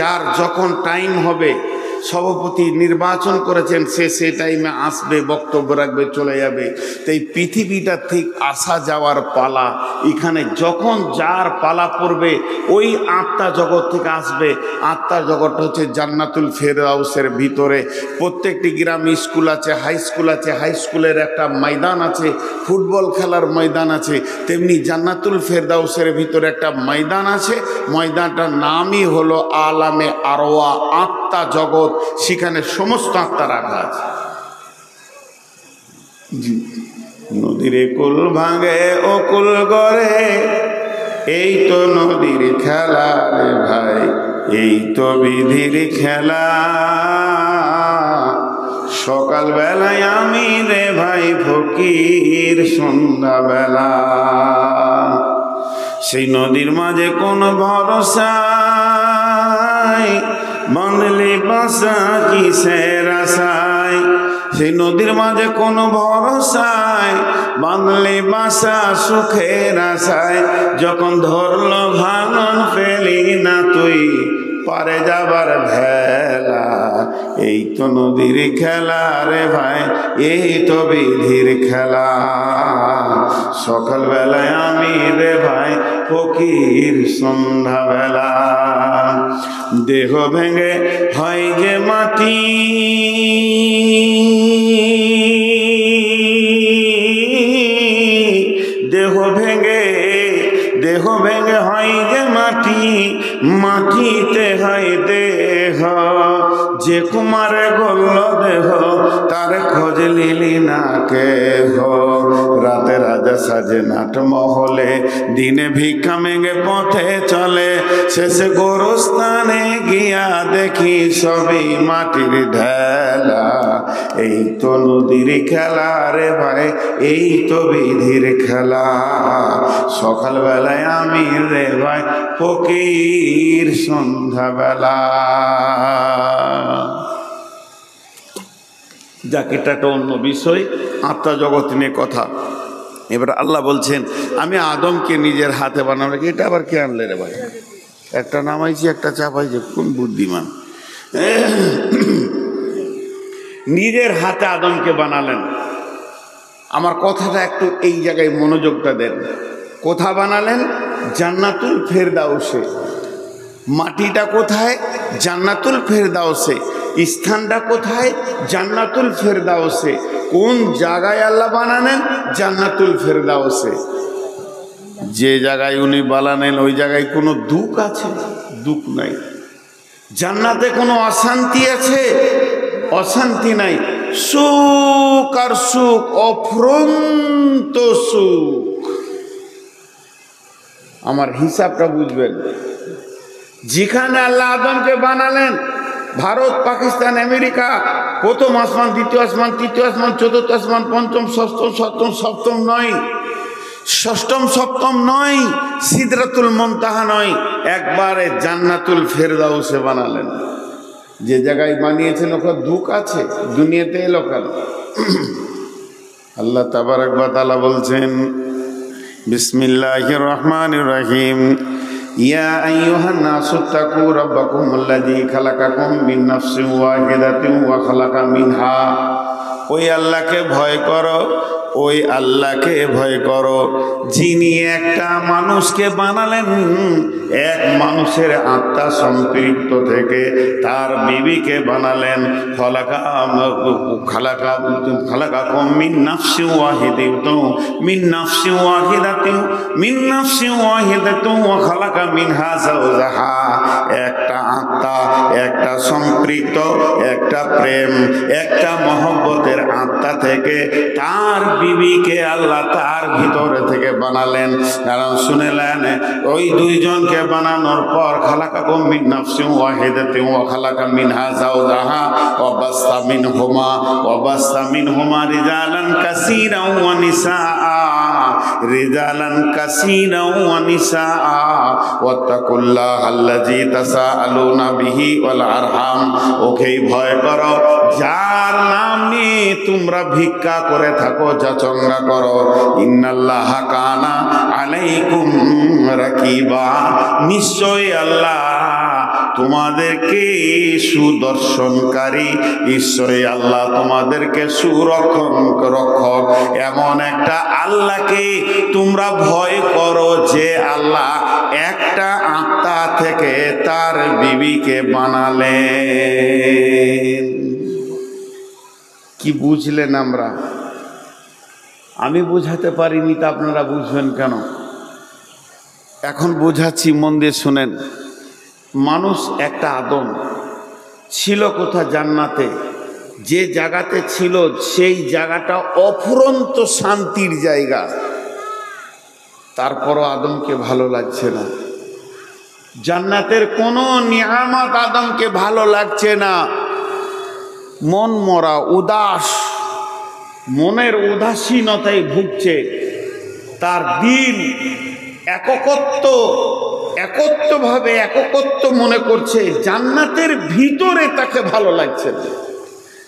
যার যখন টাইম হবে সভাপতি নির্বাচন করেছেন সে টাইমে আসবে, বক্তব্য রাখবে, চলে যাবে। তো এই পৃথিবীটা ঠিক আসা যাওয়ার পালা। এখানে যখন যার পালা পড়বে ওই আত্মা জগৎ থেকে আসবে। আত্মা জগৎ হচ্ছে জান্নাতুল ফেরদাউসের ভিতরে। প্রত্যেকটি গ্রামে স্কুল আছে, হাই স্কুল আছে, হাই স্কুলের একটা ময়দান আছে, ফুটবল খেলার ময়দান আছে। তেমনি জান্নাতুল ফেরদাউসের ভিতরে একটা ময়দান আছে। ময়দানটার নামই হলো আলামে আরওয়া, আত্মা জগৎ। সেখানে সমস্ত আত্মা রাখা আছে। নদীর কুল ভাঙে ও কুল গড়ে, এই তো নদীর খেলা রে ভাই, এই তো বিধির খেলা। সকাল বেলায় আমি রে ভাই ফকির, সন্ধ্যা বেলা সেই নদীর মাঝে কোন ভরসা, বাঁধলে বাসা কিসের আশায়। সেই নদীর মাঝে কোন ভরসায়, বাঁধলে বাসা সুখের আশায়। যখন ধরলো ভাঙন ফেলি না তুই, পারে যাবার ভেলা। এই তো নদীর খেলা রে ভাই, এই তো বিধির খেলা। সকাল বেলায় আমি রে ভাই ফকির, সন্ধ্যা বেলা দেহ ভেঙে হয় যে মাটি, দেহ ভেঙে হয় যে মাটি, মাটিতে হয় দেহ। যে কুমারে গল্ল দেহ, তার খোঁজ লিলি না কেহ। রাতে রাজা সাজে নাট মহলে, দিনে ভিক্ষা মেঘে পথে চলে। শেষে গোরস্থানে গিয়া দেখি সবই মাটির ঢেলা। এই তো নদীর খেলা রে ভাই, এই তো বিধির খেলা। সকাল বেলায় আমি রে ভাই ফকির, সন্ধ্যা বেলা। যাক, এটা একটা অন্য বিষয়, আত্মা জগৎ নিয়ে কথা। এবার আল্লাহ বলছেন আমি আদমকে নিজের হাতে বানাবো। এটা আবার কে আনলে রে ভাই? একটা নামাইছি, একটা চাপাইছি, কোন বুদ্ধিমান। নিজের হাতে আদমকে বানালেন। আমার কথাটা একটু এই জায়গায় মনোযোগটা দেন। কোথা বানালেন? জান্নাতুল ফেরদাউসে। মাটিটা কোথায়? জান্নাতুল ফেরদাউসে। স্থানটা কোথায়? জান্নাতুল ফেরদাউসে। কোন জায়গায় আল্লাহ বানালেন? জান্নাতুল ফেরদাউসে। যে জায়গায় উনি বানালেন ওই জায়গায় কোনো দুঃখ আছে? দুঃখ নাই। জান্নাতে কোনো অশান্তি আছে? অশান্তি নাই। সুখ আর সুখ, অফুরন্ত সুখ। আমার হিসাবটা বুঝবেন। যেখানে আল্লাহ আদমকে বানালেন, ভারত, পাকিস্তান, আমেরিকা, প্রথম আসমান, দ্বিতীয় আসমান, তৃতীয় আসমান, চতুর্থ আসমান, পঞ্চম, ষষ্ঠম, সপ্তম, সপ্তম নয়, ষষ্ঠম সপ্তম নয়, সিদরাতুল মুনতাহা নয়, একবারে জান্নাতুল ফেরদাউসে বানালেন। যে জায়গায় বানিয়েছেন ওখানে দুঃখ আছে? দুনিয়াতে এলো কেন? আল্লাহ তাবারাক ওয়া তাআলা বলছেন বিসমিল্লাহির রহমানির রহিম, ইয়া আইয়ুহান নাসু তাকু রাব্বাকুমুল্লাযী খালাকাকুম মিন নাফসিন ওয়াহিদাতিন ওয়া খালাকা মিনহা। ওই আল্লাহকে ভয় করো, ওই আল্লাহকে ভয় করো যিনি একটা মানুষকে বানালেন এক মানুষের আত্মা সম্পৃক্ত থেকে, তার বিবিকে বানালেন। খালাকাকুম মিন নাফসিন ওয়াহিদাতিন, মিন নাফসিন ওয়াহিদাতিন, মিন নাফসিন ওয়াহিদাতিন ওয়া খালাকা মিনহা যাওজাহা। একটা আত্মা, একটা সম্পৃক্ত, একটা প্রেম, একটা মহব্বতের আত্মা থেকে তার বিবিকে আল্লাহ তার ভিতরে থেকে বানালেন। কারণ শুনেলেন ওই দুইজনকে বানানোর পর খালাকাকুম মিন নাফসিন ওয়াহিদাতিন ওয়া খালাকা মিনহা যাওজাহা ওয়া বাসসা মিনহুমা রিজালান কাসীরান ওয়া নিসাআ, রিজালান কাসীরান ওয়া নিসাআ ওয়াত্তাকুল্লাহাল্লাযী তাসাআলুনা বিহি ওয়াল আরহাম। ওকেই ভয় করো যার নাম নিয়ে তোমরা ভিক্ষা করে থাকো, যাচঙ্গা করো। ইন্নাল্লাহা কানা আলাইকুম রাকিবা, নিশ্চয় আল্লাহ তোমাদেরকে সুদর্শনকারী, ঈশ্বরই আল্লাহ তোমাদেরকে রক্ষক। এমন একটা আল্লাহকে তোমরা ভয় করো যে আল্লাহ একটা আত্মা থেকে তার বিবিকে বানালেন। কি বুঝলেন? আমি বুঝাতে পারিনি, তা আপনারা বুঝবেন কেন? এখন বুঝাচ্ছি, মন দিয়ে শুনেন। মানুষ একটা আদম ছিল কোথা? জান্নাতে। যে জায়গাতে ছিল সেই জায়গাটা অফুরন্ত শান্তির জায়গা। তারপরও আদমকে ভালো লাগছে না। জান্নাতের কোনো নিয়ামত আদমকে ভালো লাগছে না। মন মরা, উদাস, মনের উদাসীনতায় ভুগছে। তার দিল একত্ব মনে করছে। জান্নাতের ভিতরে তাকে ভালো লাগছে না।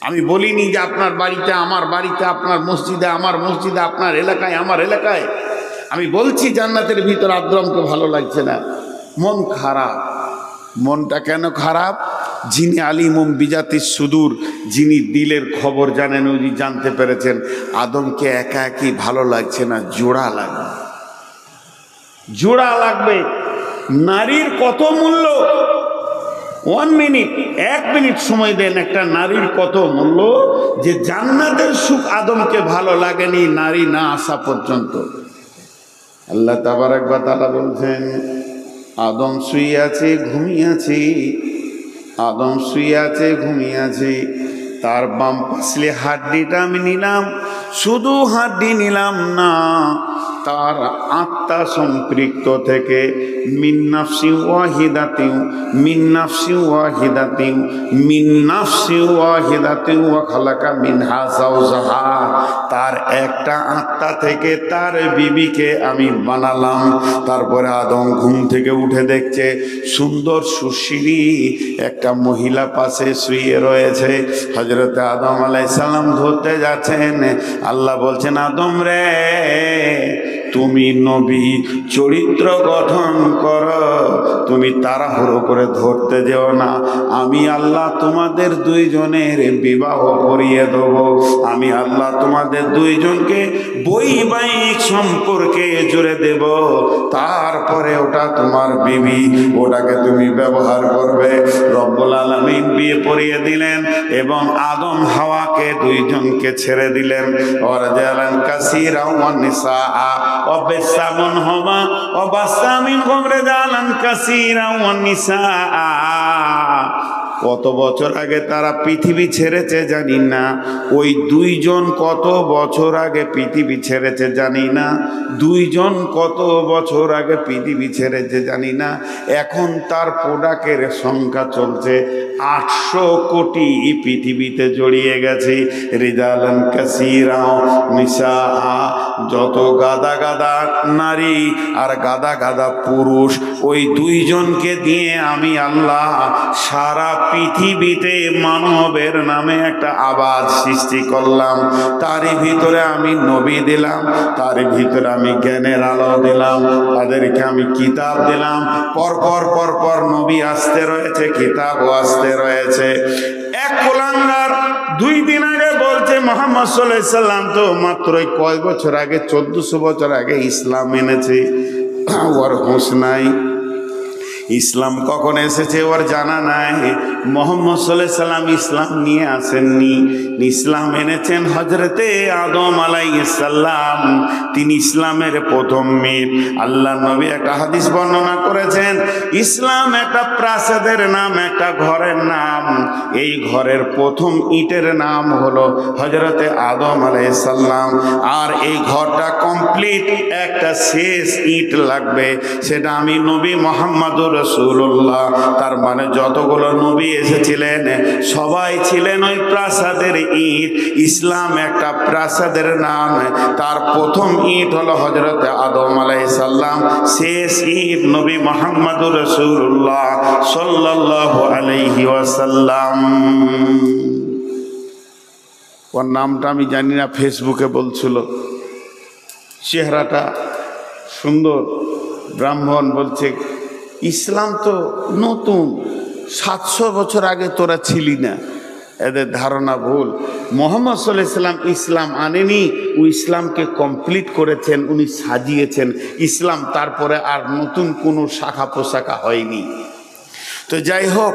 আমি বলিনি যে আপনার বাড়িতে, আমার বাড়িতে, আপনার মসজিদে, আমার মসজিদে, আপনার এলাকায়, আমার এলাকায়। আমি বলছি জান্নাতের ভিতর আদমকে ভালো লাগছে না। মন খারাপ। মনটা কেন খারাপ? যিনি আলিমুম বিজাতিস সুদূর, যিনি দিলের খবর জানেন, উনি জানতে পেরেছেন আদমকে একা একই ভালো লাগছে না, জোড়া লাগবে। জোড়া লাগবে। নারীর কত মূল্য! 1 মিনিট, 1 মিনিট সময় দেন। একটা নারীর কত মূল্য যে জান্নাতের সুখ আদমকে ভালো লাগেনি নারী না আসা পর্যন্ত। আল্লাহ তাবারক ওয়া তাআলা বলছেন, আদম শুয়ে আছে, ঘুমিয়ে আছে। আদম শুয়ে আছে, ঘুমিয়ে আছে। তার বাম পাশে হাড্ডিটা আমি নিলাম। শুধু হাড্ডি নিলাম না, তার আত্মা সম্পৃক্ত থেকে মিন নাফসি ওয়াহিদাতিন ওয়া খালাকা মিনহা যাওজাহা। তার একটা আত্মা থেকে তার বিবিকে আমি বানালাম। তারপরে আদম ঘুম থেকে উঠে দেখছে সুন্দর সুশীলী একটা মহিলা পাশে শুয়ে রয়েছে। হযরতে আদম আলাইহিস সালাম ধরতে যাচ্ছেন। আল্লাহ বলছেন, আদম রে, তুমি নবী, চরিত্র গঠন করো, তুমি তাড়াহুড়ো করে ধরতে যেও না। আমি আল্লাহ তোমাদের দুইজনের বিবাহ করিয়ে দেব। আমি আল্লাহ তোমাদের দুইজনকে বৈবাহিক সম্পর্কে জুড়ে দেব। তারপরে ওটা তোমার বিবি, ওটাকে তুমি ব্যবহার করবে। রব্বুল আলামিন বিয়ে পড়িয়ে দিলেন এবং আদম হাওয়াকে দুইজনকে ছেড়ে দিলেন। ওয়ারজালান কাসীরা ওয়ান নিসা وبث منهما وبث منهم رجالا كثيرا والنساء। কত বছর আগে তারা পৃথিবী ছেড়েছে জানি না। ওই দুইজন কত বছর আগে পৃথিবী ছেড়েছে জানি না। দুইজন কত বছর আগে পৃথিবী ছেড়েছে জানি না। এখন তার প্রোডাক্টের সংখ্যা চলছে 800 কোটি পৃথিবীতে জড়িয়ে গেছে। রিজালান কাসীরা নিসা, যত গাদা গাদা নারী আর গাদা গাদা পুরুষ, ওই দুইজনকে দিয়ে আমি আল্লাহ সারা পৃথিবীতে মানবের নামে একটা আবাদ সৃষ্টি করলাম। তারই ভিতরে আমি নবী দিলাম, তারই ভিতরে আমি জ্ঞানের আলো দিলাম, তাদেরকে আমি কিতাব দিলাম। পরপর নবী আসতে রয়েছে, কিতাবও আসতে রয়েছে। এক কুলাঙ্গার 2 দিন আগে বলছে মুহাম্মদ সাল্লাল্লাহু আলাইহি সাল্লাম তো মাত্রই কয় বছর আগে, 1400 বছর আগে ইসলাম এনেছে। ওর হুঁশ নাই। ইসলাম কখন এসেছে ওর জানা নাই। মুহাম্মদ সাল্লাল্লাহু আলাইহি সাল্লাম ইসলাম নিয়ে আসেননি। ইসলাম এনেছেন হযরতে আদম আলাইহিস সালাম। তিনি ইসলামের প্রথম মীর। আল্লাহ নবী একটা হাদিস বর্ণনা করেছেন, ইসলাম একটা প্রাসাদের নাম, একটা ঘরের নাম। এই ঘরের প্রথম ইটের নাম হলো হযরতে আদম আলাইহিস সালাম। আর এই ঘরটা কমপ্লিট একটা শেষ ইট লাগবে, সেটা আমি নবী মুহাম্মদুর রাসূলুল্লাহ। তার মানে যতগুলো নবী এসেছিলেন সবাই ছিলেন ওই প্রাসাদের ইট। ইসলাম একটা প্রাসাদের নাম। তার প্রথম ইট হলো হযরতে আদম আলাইহিস সালাম, শেষ ইট নবী মুহাম্মদুর রাসূলুল্লাহ সাল্লাল্লাহু আলাইহি ওয়াসাল্লাম। ওর নামটা আমি জানি না, ফেসবুকে বলছিল। চেহারাটা সুন্দর, ব্রাহ্মণ। বলছে ইসলাম তো নতুন, 700 বছর আগে তোরা ছিলি না। এদের ধারণা ভুল। মুহাম্মদ সাল্লাল্লাহু আলাইহি ওয়াসাল্লাম ইসলাম আনেনি, ও ইসলামকে কমপ্লিট করেছেন, উনি সাজিয়েছেন ইসলাম, তারপরে আর নতুন কোনো শাখা প্রশাখা হয়নি। তো যাই হোক,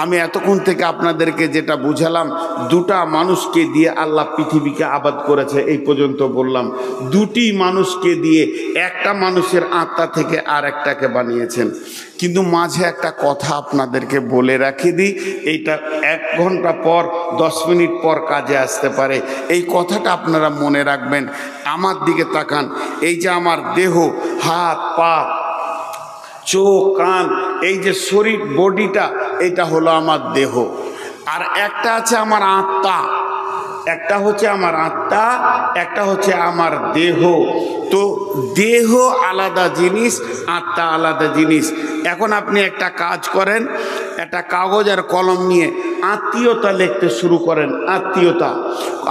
আমি এতক্ষণ থেকে আপনাদেরকে যেটা বুঝালাম, দুটা মানুষকে দিয়ে আল্লাহ পৃথিবীকে আবাদ করেছে, এই পর্যন্ত বললাম। দুটি মানুষকে দিয়ে একটা মানুষের আত্মা থেকে আর একটাকে বানিয়েছেন। কিন্তু মাঝে একটা কথা আপনাদেরকে বলে রাখি দিই, এইটা 1 ঘন্টা পর 10 মিনিট পর কাজে আসতে পারে। এই কথাটা আপনারা মনে রাখবেন। আমার দিকে তাকান, এই যে আমার দেহ, হাত পা চোখ কান, এই যে শরীর বডিটা, এটা হলো আমার দেহ। আর একটা আছে আমার আত্মা, একটা হচ্ছে আমার আত্মা, একটা হচ্ছে আমার দেহ। তো দেহ আলাদা জিনিস, আত্মা আলাদা জিনিস। এখন আপনি একটা কাজ করেন, একটা কাগজ আর কলম নিয়ে আত্মীয়তা লিখতে শুরু করেন। আত্মীয়তা,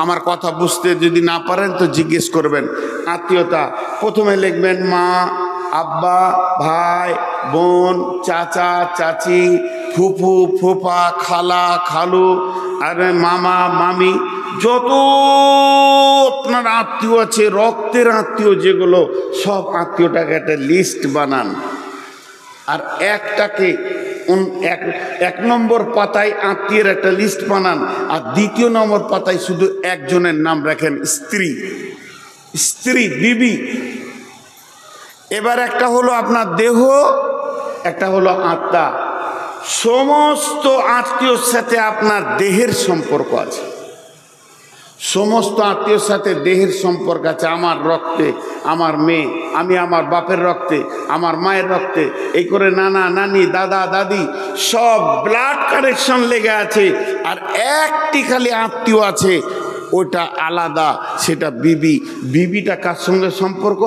আমার কথা বুঝতে যদি না পারেন তো জিজ্ঞেস করবেন। আত্মীয়তা প্রথমে লিখবেন মা, আব্বা, ভাই, বোন, চাচা, চাচি, ফুফু, ফুফা, খালা, খালু, আর মামা, মামি, যত আপনার আত্মীয় আছে, রক্তের আত্মীয় যেগুলো, সব আত্মীয়টাকে একটা লিস্ট বানান। আর একটাকে 1 নম্বর পাতায় আত্মীয়ের একটা লিস্ট বানান, আর 2 নম্বর পাতায় শুধু একজনের নাম রাখেন, স্ত্রী, স্ত্রী, বিবি। এবার একটা হলো আপনার দেহ, একটা হলো আত্মা। সমস্ত আত্মীয়র সাথে আপনার দেহের সম্পর্ক আছে, সমস্ত আত্মীয়র সাথে দেহের সম্পর্ক আছে। আমার রক্তে আমার মেয়ে, আমি আমার বাপের রক্তে, আমার মায়ের রক্তে, এই করে নানা নানি, দাদা দাদি, সব ব্লাড কানেকশন লেগে আছে। আর একটি খালি আত্মীয় আছে, ওটা আলাদা, সেটা বিবি। বিবিটা কার সঙ্গে সম্পর্ক?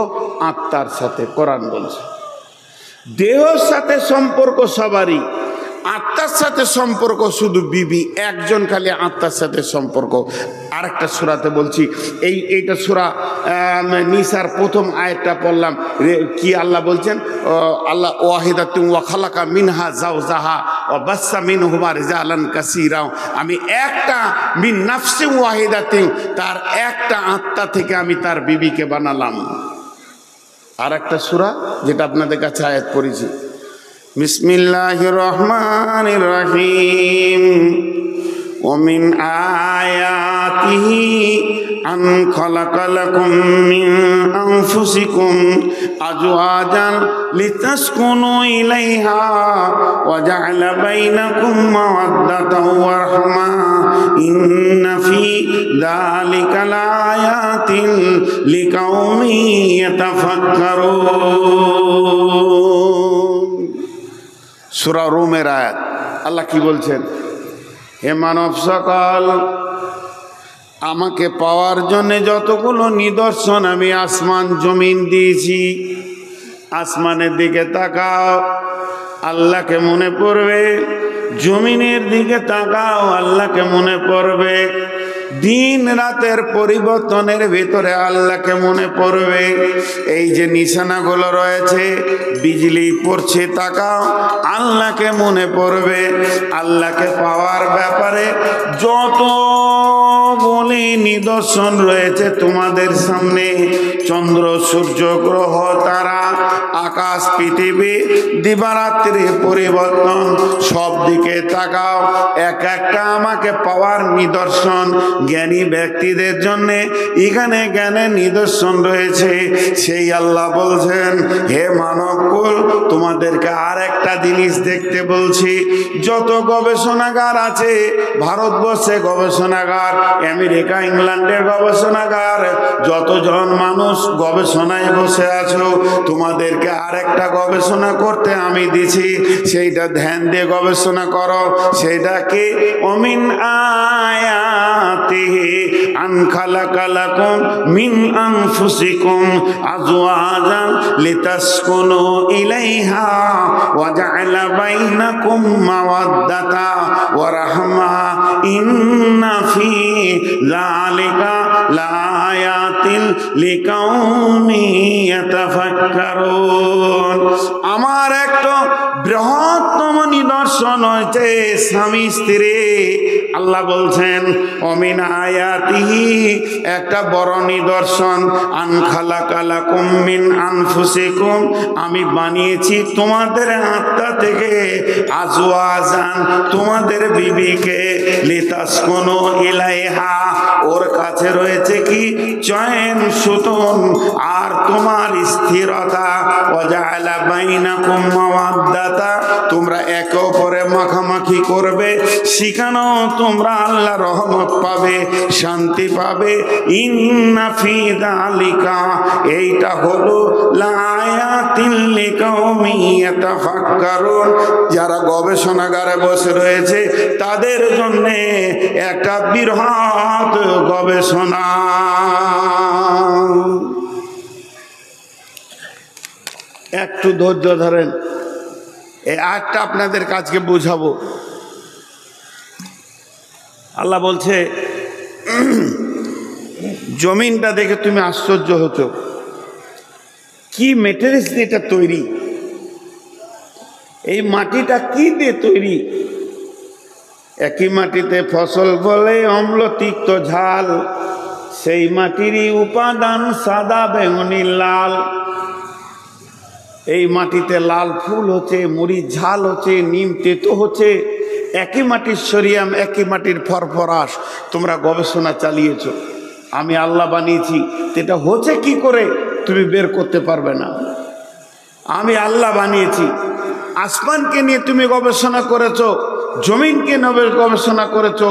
আত্মার সাথে। কোরআন বলছে দেহের সাথে সম্পর্ক সবারই, আত্মার সাথে সম্পর্ক শুধু বিবি একজন, খালি আত্মার সাথে সম্পর্ক। আরেকটা সূরাতে বলছি, এইটা সূরা নিসার প্রথম আয়াতটা পড়লাম, কি আল্লাহ বলছেন? আল্লাহ ওয়াহিদাতুন ওয়া খালাকা মিনহা যাওজাহা ওয়া বাসসা মিনহুমা রিজালান কাসীরা। আমি একটা মিন নাফসিন ওয়াহিদাতিন, তার একটা আত্মা থেকে আমি তার বিবিকে বানালাম। আর একটা সূরা যেটা আপনাদের কাছে আয়াত পড়েছি, বিসমিল্লাহির রহমানির রহিম, ওমিন আয়াতিহি আন খালাকা লাকুম মিন আনফুসিকুম আজওয়াজান লিতাসকুনু ইলাইহা ওয়া জাআলা বাইনাকুম মাওয়াদ্দাতান ওয়া রাহমা ইন্না ফি যালিকা লাআয়াতিন লিকাউমিন ইয়াতাফাক্কারুন। সূরা রুমের আয়াত। আল্লাহ কি বলছেন? হে মানব সকল, আমাকে পাওয়ার জন্য যতগুলো নিদর্শন আমি আসমান জমিন দিয়েছি, আসমানের দিকে তাকাও, আল্লাহকে মনে পড়বে। জমিনের দিকে তাকাও, আল্লাহকে মনে পড়বে। দিন রাতের পরিবর্তনের ভিতরে আল্লাহকে মনে পড়বে। এই যে নিশানাগুলো রয়েছে, বিজলি পড়ছে, তাকাও, আল্লাহকে মনে পড়বে। আল্লাহকে পাওয়ার ব্যাপারে যত বলে নিদর্শন রয়েছে তোমাদের সামনে, চন্দ্র, সূর্য, গ্রহ, তারা, আকাশ, পৃথিবী, দিবারাত্রির পরিবর্তন, সব দিকে তাকাও। এক একটা আমাকে পাওয়ার নিদর্শন। জ্ঞানী ব্যক্তিদের জন্য এখানে জ্ঞানের নিদর্শন রয়েছে। সেই আল্লাহ বলছেন, হে মানবকুল, তোমাদেরকে আর একটা জিনিস দেখতে বলছি। যত গবেষণাগার আছে ভারতবর্ষে, গবেষণাগার, আমেরিকা, ইংল্যান্ডের গবেষণাগার, যতজন মানুষ গবেষণায় বসে আছো, তোমাদেরকে আর একটা গবেষণা করতে আমি দিছি। সেইটা ধ্যান দিয়ে গবেষণা করো। সেইটা কি? অমিন আয়াতিহি আন খালাকা লাকুম মিন আনফুসিকুম আজওয়াজান লিতাসকুনু ইলাইহা ওয়া জাআলা বাইনাকুম মাওয়াদ্দাতা ওয়া রাহমা ইন্না ফি যালিকা লাআয়াতিন লিকাউমিন ইয়াতাফাক্কারুন। আমার একটা বৃহত্তম নিদর্শন নিদর্শন হয়েছে স্বামী স্ত্রী। আল্লাহ বলছেন অমিন আয়াতিহি, একটা বড় নিদর্শন, আন খালাকা লাকুম মিন আনফুসিকুম, আমি বানিয়েছি তোমাদের আত্মা থেকে আজওয়াজান, তোমাদের বিবিকে, লিতাসকুনু ইলাইহা, ওর কাছে রয়েছে কি চয়ন সুতন আর তোমার স্থিরতা, ওয়াজাআলা বাইনাকুম মাওয়াদ্দাতা, তোমরা একে অপরে মাখামাখি করবে, সেখানেও তোমরা আল্লাহ রহমত পাবে, শান্তি পাবে। ইন্না ফি যালিকা, এইটা হলো লায়াতিল লিকাউমিন ইয়াতাফাক্কারুন, যারা গবেষণাগারে বসে রয়েছে তাদের জন্য একটা বৃহৎ গবেষণা। একটু ধৈর্য ধরেন, এই আয়াতটা আপনাদের কাজকে বুঝাবো। আল্লাহ বলছে জমিনটা দেখে তুমি আশ্চর্য হতো, কি মেটেরিয়ালস দিয়ে এটা তৈরি, এই মাটিটা কি দিয়ে তৈরি। একই মাটিতে ফসল ফলে অম্ল তিক্ত ঝাল, সেই মাটিরই উপাদান সাদা বেগুনি লাল। এই মাটিতে লাল ফুল হচ্ছে, মরিচ ঝাল হচ্ছে, নিম তেতো হচ্ছে, একই মাটির সরিয়াম, একই মাটির ফরফরাস। তোমরা গবেষণা চালিয়েছ, আমি আল্লাহ বানিয়েছি, এটা হচ্ছে কি করে তুমি বের করতে পারবে না। আমি আল্লাহ বানিয়েছি। আসমানকে নিয়ে তুমি গবেষণা করেছ, জমিনকে নিয়ে গবেষণা করেছ,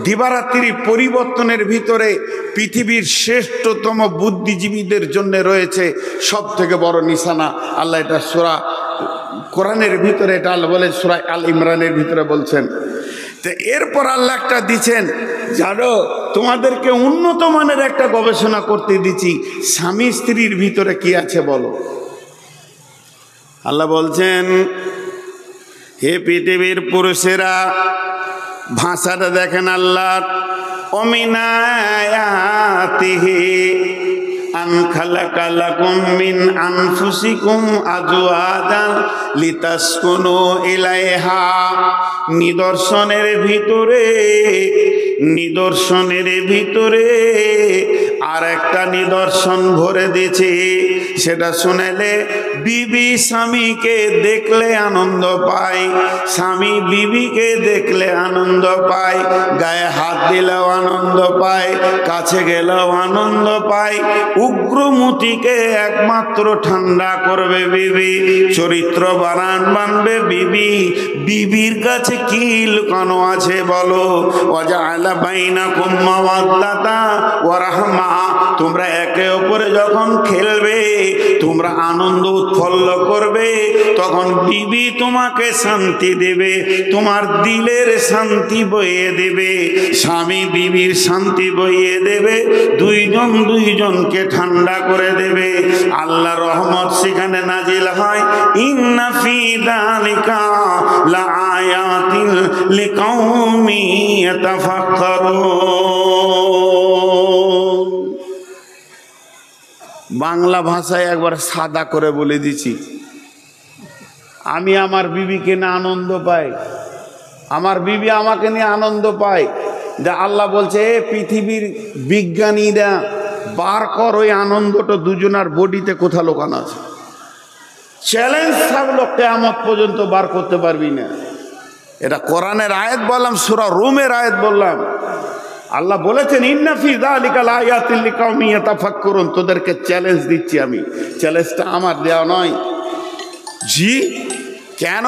দিবারাত্রি পরিবর্তনের ভিতরে পৃথিবীর শ্রেষ্ঠতম বুদ্ধিজীবীদের জন্য রয়েছে সব থেকে বড় নিশানা। আল্লাহ এটা সূরা কোরআনের ভিতরে, এটা আল্লাহ বলে সূরা আল ইমরানের ভিতরে বলছেন। তো এরপর আল্লাহ একটা দিচ্ছেন, জানো তোমাদেরকে উন্নত মানের একটা গবেষণা করতে দিচ্ছি, স্বামী স্ত্রীর ভিতরে কি আছে বলো। আল্লাহ বলছেন হে পৃথিবীর পুরুষেরা, ভাষাটা দেখেন আল্লাহর, অমিনায়াতিহি আন খালাকা লাকুম মিন আনফুসিকুম আজওয়াজান লিতাসকুনু ইলাইহা, নিদর্শনের ভিতরে আর একটা নিদর্শন ভরে দিয়েছে। সেটা শুনেলে বিবি স্বামীকে দেখলে আনন্দ পায়, স্বামী বিবিকে দেখলে আনন্দ পায়, গায়ে হাত দিলেও আনন্দ পায়, কাছে গেলেও আনন্দ পায়। উগ্রমতিকে একমাত্র ঠান্ডা করবে বিবি, চরিত্র বানাবে বিবি। বিবির কাছে কি লুকানো আছে বলো। ওয়াজআলা বাইনাকুম মাওয়াদ্দাতা ওয়া রাহমা, তোমরা একে অপরে যখন খেলবে, তোমরা আনন্দ উৎফুল্ল করবে, তখন বিবি তোমাকে শান্তি দেবে, তোমার দিলের শান্তি বইয়ে দেবে, স্বামী বিবির শান্তি বইয়ে দেবে, দুইজন দুইজনকে ঠান্ডা করে দেবে। আল্লাহ রহমত সেখানে নাজিল হয়। ইন্না ফি যালিকা লাআয়াতিন লিকাউমিন ইয়াতাফাক্কারুন। বাংলা ভাষায় একবার সাদা করে বলে দিছি, আমি আমার বিবিকে নিয়ে আনন্দ পাই, আমার বিবি আমাকে নিয়ে আনন্দ পায়। যে আল্লাহ বলছে পৃথিবীর বিজ্ঞানীরা বার কর ওই আনন্দটা দুজনার বডিতে কোথা লোকানো আছে। চ্যালেঞ্জ থাকলো কিয়ামত পর্যন্ত বার করতে পারবি না। এটা কোরআনের আয়াত বললাম, সূরা রুমের আয়াত বললাম। আল্লাহ বলেছেন ইন্না ফি যালিকা লাআয়াতিন লিকাউমিন ইয়াতাফাক্কারুন, তোদেরকে চ্যালেঞ্জ দিচ্ছি আমি। চ্যালেঞ্জটা আমার দেওয়া নয়। জি কেন?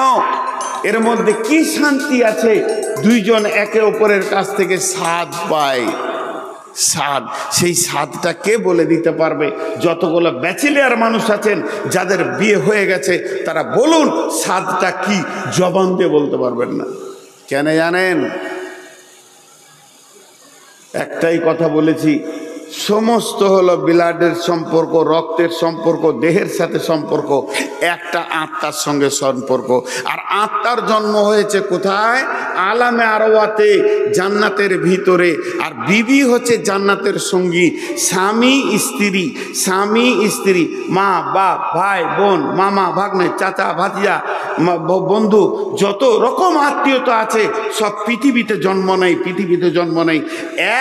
এর মধ্যে কি শান্তি আছে? দুইজন একে অপরের কাছ থেকে স্বাদ পায়, স্বাদ। সেই স্বাদটা কে বলে দিতে পারবে? যতগুলো ব্যাচেলিয়ার মানুষ আছেন যাদের বিয়ে হয়ে গেছে, তারা বলুন স্বাদটা কি, জবান দিয়ে বলতে পারবেন না। কেন জানেন? একটাই কথা বলেছি, সমস্ত হলো ব্লাডের সম্পর্ক, রক্তের সম্পর্ক, দেহের সাথে সম্পর্ক। একটা আত্মার সঙ্গে সম্পর্ক। আর আত্মার জন্ম হয়েছে কোথায়? আলামে আরওয়াতে, জান্নাতের ভিতরে। আর বিবি হচ্ছে জান্নাতের সঙ্গী। স্বামী স্ত্রী, স্বামী স্ত্রী, মা বাপ, ভাই বোন, মামা ভাগ্নে, চাচা ভাতিজা, বন্ধু, যত রকম আত্মীয়তা আছে সব পৃথিবীতে জন্ম নেয়, পৃথিবীতে জন্ম নেয়।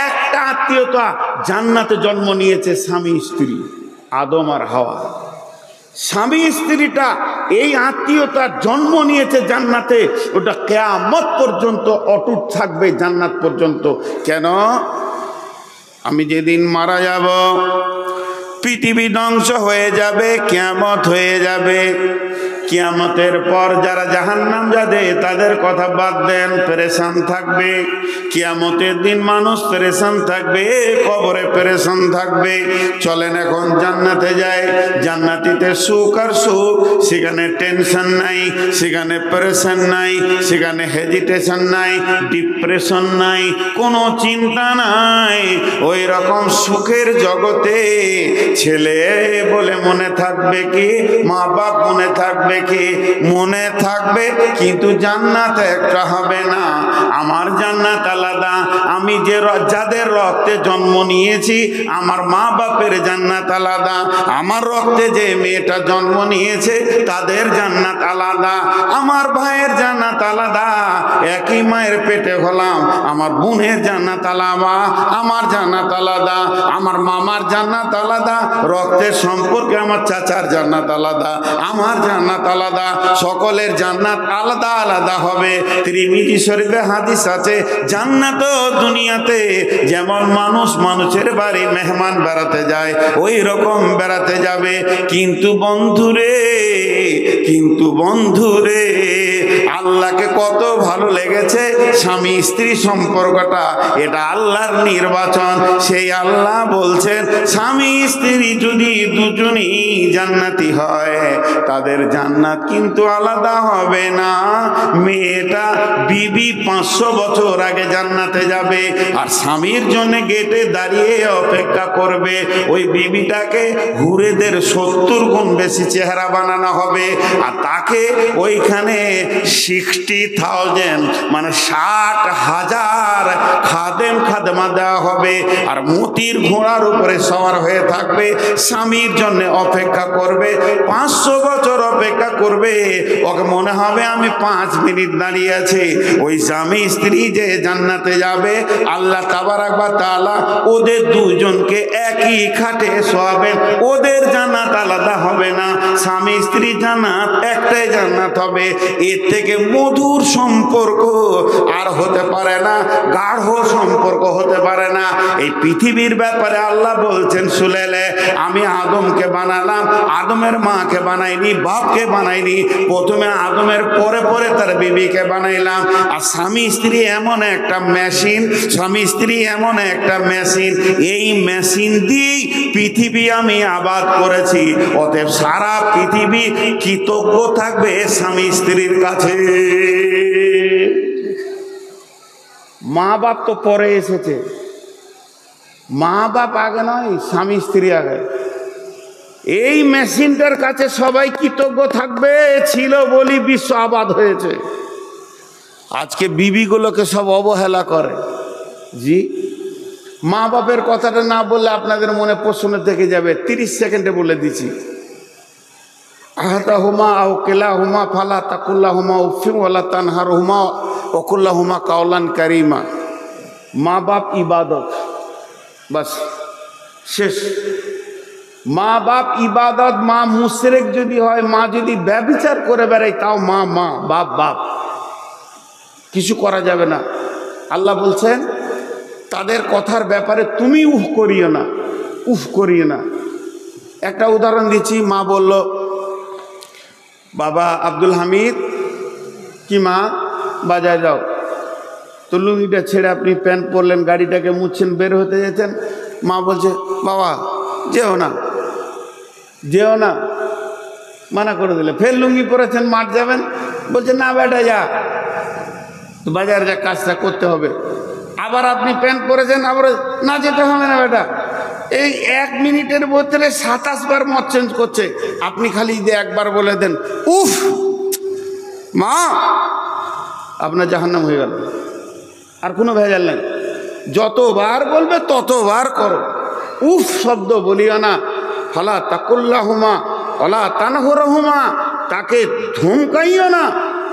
একটা আত্মীয়তা জান্নাতে জন্ম নিয়েছে, স্বামী স্ত্রী, আদম আর হাওয়া। স্বামী স্ত্রীটা এই আত্মীয়তার জন্ম নিয়েছে জান্নাতে, ওটা কিয়ামত পর্যন্ত অটুট থাকবে, জান্নাত পর্যন্ত। কেন? আমি যেদিন মারা যাব, পৃথিবী ধ্বংস হয়ে যাবে, কিয়ামত হয়ে যাবে। কিয়ামতের পর যারা জাহান্নাম যাবে তাদের কথা বাদ দেন, পেরেশান থাকবে। কিয়ামতের দিন মানুষ পেরেশান থাকবে, কবরে পেরেশান থাকবে। চলেন এখন জান্নাতে যাই। জান্নাতিতে সুখ আর সুখ, সেখানে টেনশন নাই, সেখানে পেরেশান নাই, সেখানে হেজিটেশন নাই, ডিপ্রেশন নাই, কোনো চিন্তা নাই। ওই রকম সুখের জগতে ছেলে বলে মনে থাকবে কি, মা বাপ মনে থাকবে কি? মনে থাকবে, কিন্তু জান্নাত একটা হবে না। আমার জান্নাত আলাদা। আমি যে যাদের রক্তে জন্ম নিয়েছি, আমার মা বাপের জান্নাত আলাদা। আমার রক্তে যে মেয়েটা জন্ম নিয়েছে তাদের জান্নাত আলাদা। আমার ভাইয়ের জান্নাত আলাদা। একই মায়ের পেটে হলাম, আমার বোনের জান্নাত আলাদা, আমার জান্নাত আলাদা। আমার মামার জান্নাত আলাদা, রক্তের সম্পর্কে আমার চাচার জান্নাত আলাদা, আমার জান্নাত আলাদা। সকলের জান্নাত আলাদা আলাদা হবে। তিরমিজি শরীফে হাদিস আছে, জান্নাত দুনিয়াতে যেমন মানুষ মানুষের বাড়ি মেহমান বেড়াতে যায়, ওই রকম বেড়াতে যাবে। কিন্তু বন্ধুরে, কিন্তু বন্ধুরে, আল্লাহকে কত ভালো লেগেছে স্বামী স্ত্রী সম্পর্কটা। এটা আল্লাহর নির্বাচন। সেই আল্লাহ বলছেন, স্বামী স্ত্রী যদি দুজনই জান্নাতি হয়, তাদের জান্নাত কিন্তু আলাদা হবে না। মেয়েটা বিবি 500 বছর আগে জান্নাতে যাবে, আর স্বামীর জন্য গেটে দাঁড়িয়ে অপেক্ষা করবে। ওই বিবিটাকে হুরেদের 70 গুণ বেশি চেহারা বানানো হবে, আর তাকে ওইখানে 60,000 মানে 60,000 খাদেম খাদেমা দেওয়া হবে। আর মতির ঘোড়ার উপরে সওয়ার হয়ে থাকবে, স্বামীর জন্য অপেক্ষা করবে। 500 বছর অপেক্ষা করবে। ওকে মনে হবে আমি 5 মিনিট দাঁড়িয়ে আছি। ওই স্বামী স্ত্রী যে জান্নাতে যাবে, আল্লাহ তাবারাক ওয়া তাআলা ওদের দুজনকে একই খাটে শোয়াবেন। ওদের জান্নাত আলাদা হবে না, স্বামী স্ত্রী জান্নাত একটাই জান্নাত হবে। এর থেকে মধুর সম্পর্ক আর হতে পারে না, গাঢ় সম্পর্ক হতে পারে না। এই পৃথিবীর ব্যাপারে আল্লাহ বলছেন, সুলেলে আমি আদমকে বানালাম, আদমের মাকে বানাইনি, বাপকে বানাইনি। প্রথমে আদমের পরে পরে তার বিবিকে বানাইলাম। আর স্বামী স্ত্রী এমন একটা মেশিন, স্বামী স্ত্রী এমন একটা মেশিন, এই মেশিন দিয়েই পৃথিবী আমি আবাদ করেছি। অতএব সারা পৃথিবী কৃতজ্ঞ থাকবে স্বামী স্ত্রীর কাছে। মা বাপ তো পরে এসেছে, মা বাপ আগে নয়, স্বামী স্ত্রী আগে। এই মেশিনটার কাছে সবাই কৃতজ্ঞ থাকবে, ছিল বলি বিশ্ব আবাদ হয়েছে। আজকে বিবিগুলোকে সব অবহেলা করে। জি, মা বাপের কথাটা না বললে আপনাদের মনে প্রশ্ন থেকে যাবে। 30 সেকেন্ডে বলে দিচ্ছি। আহাতা হুমা আও কেলা হুমা ফালা তাকুল্লা হুমা উফিম ওয়ালা তানহার হুমা ওকুল্লা হুমা কাওলান কারিমা। মা বাপ ইবাদত, বাস শেষ। মা বাপ ইবাদত। মা মুশরিক যদি হয়, মা যদি ব্যভিচার করে বেড়ায়, তাও মা মা, বাপ বাপ, কিছু করা যাবে না। আল্লাহ বলছেন তাদের কথার ব্যাপারে তুমি উফ করিও না, উফ করিও না। একটা উদাহরণ দিচ্ছি। মা বলল, বাবা আব্দুল হামিদ, কি মা বাজায় যাও। তো লুঙ্গিটা ছেড়ে আপনি প্যান্ট পরলেন, গাড়িটাকে মুছছেন, বের হতে যেতেন। মা বলছে, বাবা যেও না, যেও না, মানা করে দিলে। ফের লুঙ্গি পরেছেন, মাঠ যাবেন, বলছে না বেটা যা, তো বাজারে যা কাজটা করতে হবে। আবার আপনি প্যান্ট পরেছেন, আবার না যেতে হবে না বেটা, এই 1 মিনিটের ভিতরে 27 বার মত চেঞ্জ করছে। আপনি খালি একবার বলে দেন উফ মা, আপনার জাহান্নাম হয়ে গেল, আর কোনো ভেজাল নেই। যতবার বলবে ততবার করো। উফ শব্দ বলিও না, ফালা তাকুল্লাহুমা ওয়ালা তানহুরহুমা, তাকে ধমকাইও না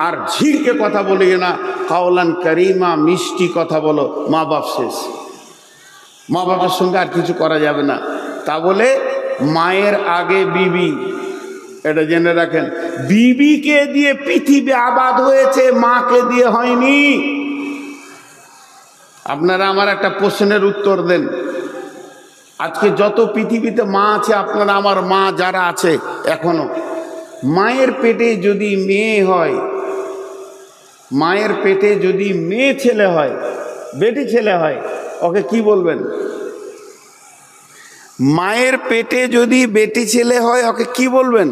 আর ঝিড়কে কথা বলিও না। কাওলান কারিমা, মিষ্টি কথা বলো। মা বাপ শেষ, মা বাপের সঙ্গে আর কিছু করা যাবে না। তা বলে মায়ের আগে বিবি, এটা জেনে রাখেন। বিবিকে দিয়ে পৃথিবী আবাদ হয়েছে, মাকে দিয়ে হয়নি। আপনারা আমার একটা প্রশ্নের উত্তর দেন। আজকে যত পৃথিবীতে মা আছে, আপনারা আমার মা যারা আছে এখনো, মায়ের পেটে যদি মেয়ে হয়, মায়ের পেটে যদি মেয়ে ছেলে হয়, বেটি ছেলে হয়, ওকে কি বলবেন? মায়ের পেটে যদি বেটি ছেলে হয় ওকে কি বলবেন?